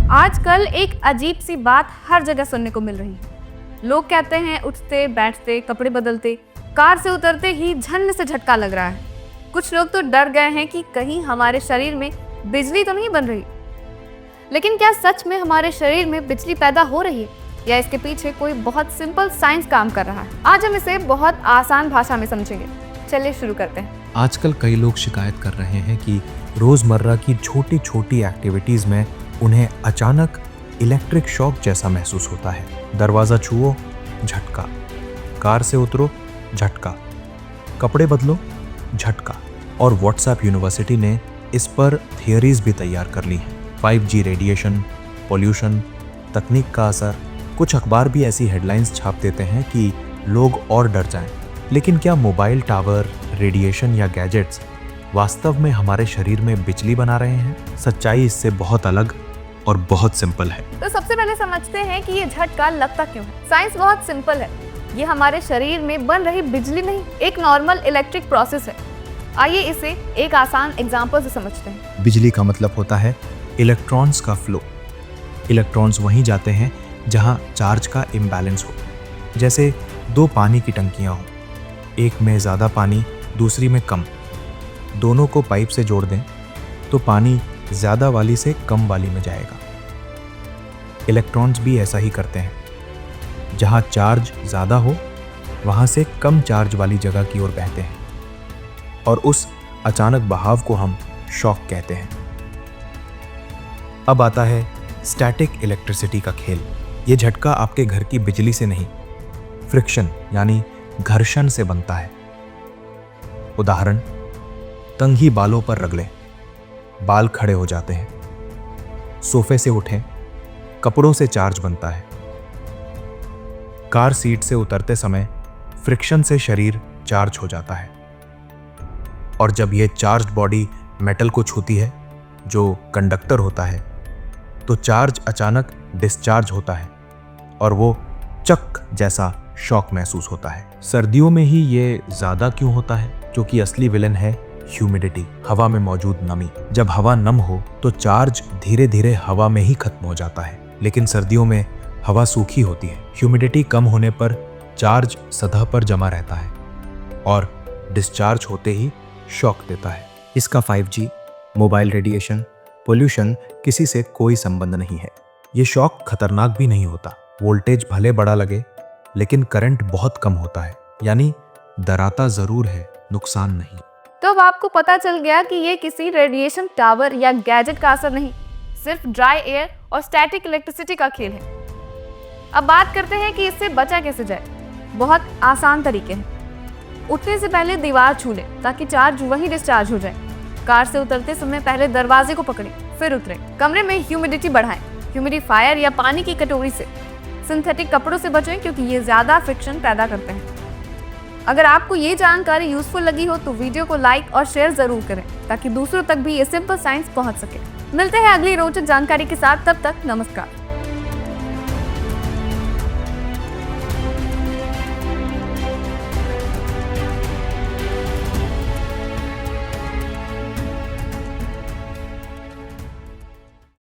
आजकल एक अजीब सी बात हर जगह सुनने को मिल रही है। लोग कहते हैं उठते बैठते कपड़े बदलते कार से उतरते ही झन्न से झटका लग रहा है। कुछ लोग तो डर गए हैं कि कहीं हमारे शरीर में बिजली तो नहीं बन रही। लेकिन क्या सच में हमारे शरीर में बिजली पैदा हो रही है या इसके पीछे कोई बहुत सिंपल साइंस काम कर रहा है? आज हम इसे बहुत आसान भाषा में समझेंगे। चलिए शुरू करते हैं। आजकल कई लोग शिकायत कर रहे हैं कि रोजमर्रा की छोटी छोटी एक्टिविटीज में उन्हें अचानक इलेक्ट्रिक शॉक जैसा महसूस होता है। दरवाजा छुओ, झटका। कार से उतरो, झटका। कपड़े बदलो, झटका। और व्हाट्सएप यूनिवर्सिटी ने इस पर थियरीज भी तैयार कर ली हैं। 5G रेडिएशन, पोल्यूशन, तकनीक का असर। कुछ अखबार भी ऐसी हेडलाइंस छाप देते हैं कि लोग और डर जाएं। लेकिन क्या मोबाइल टावर, रेडिएशन या गैजेट्स वास्तव में हमारे शरीर में बिजली बना रहे हैं? सच्चाई इससे बहुत अलग और बहुत सिंपल है। तो सबसे पहले समझते हैं कि ये झटका लगता क्यों है। साइंस बहुत सिंपल है। ये हमारे शरीर में बन रही बिजली नहीं, एक नॉर्मल इलेक्ट्रिक प्रोसेस है। आइए इसे एक आसान एग्जांपल से समझते हैं। बिजली का मतलब होता है इलेक्ट्रॉन्स का फ्लो। इलेक्ट्रॉन्स वहीं जाते हैं जहां चार्ज का इम्बैलेंस हो। जैसे दो पानी की टंकियां हो, एक में ज़्यादा पानी, दूसरी में कम। दोनों को पाइप से जोड़ दें तो पानी ज़्यादा वाली से कम वाली में जाएगा। इलेक्ट्रॉन्स भी ऐसा ही करते हैं। जहां चार्ज ज़्यादा हो वहां से कम चार्ज वाली जगह की ओर बहते हैं और उस अचानक बहाव को हम शॉक कहते हैं। अब आता है स्टैटिक इलेक्ट्रिसिटी का खेल। ये झटका आपके घर की बिजली से नहीं, फ्रिक्शन यानी घर्षण से बनता है। उदाहरण, कंघी बालों पर रगड़ें, बाल खड़े हो जाते हैं। सोफे से उठें, कपड़ों से चार्ज बनता है। कार सीट से उतरते समय फ्रिक्शन से शरीर चार्ज हो जाता है। और जब यह चार्ज्ड बॉडी मेटल को छूती है, जो कंडक्टर होता है, तो चार्ज अचानक डिस्चार्ज होता है और वो चक जैसा शॉक महसूस होता है। सर्दियों में ही ये ज्यादा क्यों होता है? क्योंकि असली विलन है ह्यूमिडिटी, हवा में मौजूद नमी। जब हवा नम हो तो चार्ज धीरे धीरे हवा में ही खत्म हो जाता है। लेकिन सर्दियों में हवा सूखी होती है। ह्यूमिडिटी कम होने पर चार्ज सतह पर जमा रहता है और डिस्चार्ज होते ही शॉक देता है। इसका 5G, मोबाइल रेडिएशन, पोल्यूशन किसी से कोई संबंध नहीं है। ये शॉक खतरनाक भी नहीं होता। वोल्टेज भले बड़ा लगे लेकिन करंट बहुत कम होता है। यानी डराता जरूर है, नुकसान नहीं। तो अब आपको पता चल गया कि ये किसी रेडिएशन टावर या गैजेट का असर नहीं, सिर्फ ड्राई एयर और स्टैटिक इलेक्ट्रिसिटी का खेल है। अब बात करते हैं कि इससे बचा कैसे जाए। बहुत आसान तरीके हैं। उठने से पहले दीवार छू लें ताकि चार्ज वहीं डिस्चार्ज हो जाए। कार से उतरते समय पहले दरवाजे को पकड़ें, फिर उतरें। कमरे में ह्यूमिडिटी बढ़ाएं, ह्यूमिडिफायर या पानी की कटोरी से। सिंथेटिक कपड़ों से बचें क्योंकि ये ज्यादा फ्रिक्शन पैदा करते हैं। अगर आपको ये जानकारी यूजफुल लगी हो तो वीडियो को लाइक और शेयर जरूर करें ताकि दूसरों तक भी ये सिंपल साइंस पहुंच सके। मिलते हैं अगली रोचक जानकारी के साथ, तब तक नमस्कार।